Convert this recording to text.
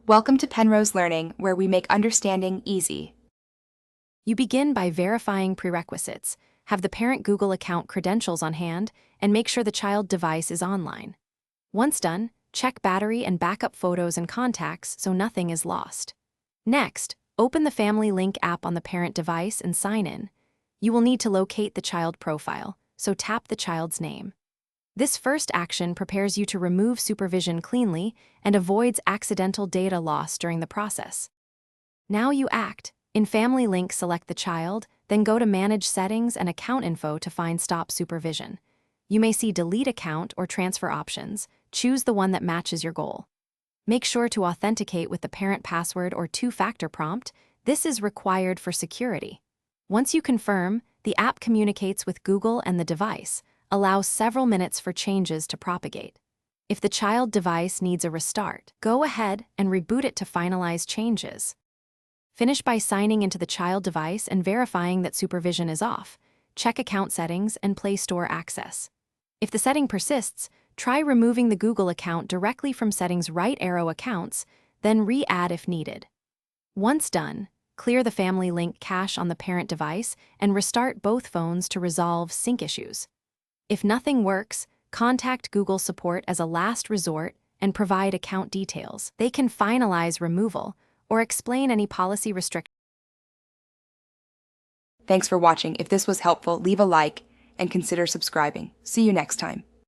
Welcome to Penrose Learning, where we make understanding easy. You begin by verifying prerequisites, have the parent Google account credentials on hand, and make sure the child device is online. Once done, check battery and backup photos and contacts so nothing is lost. Next, open the Family Link app on the parent device and sign in. You will need to locate the child profile, so tap the child's name. This first action prepares you to remove supervision cleanly and avoids accidental data loss during the process. Now you act. In Family Link, select the child, then go to Manage Settings and Account Info to find Stop Supervision. You may see Delete Account or Transfer options. Choose the one that matches your goal. Make sure to authenticate with the parent password or two-factor prompt. This is required for security. Once you confirm, the app communicates with Google and the device. Allow several minutes for changes to propagate. If the child device needs a restart, go ahead and reboot it to finalize changes. Finish by signing into the child device and verifying that supervision is off. Check account settings and Play Store access. If the setting persists, try removing the Google account directly from Settings right arrow Accounts, then re-add if needed. Once done, clear the Family Link cache on the parent device and restart both phones to resolve sync issues. If nothing works, contact Google support as a last resort and provide account details. They can finalize removal or explain any policy restrictions. Thanks for watching. If this was helpful, leave a like and consider subscribing. See you next time.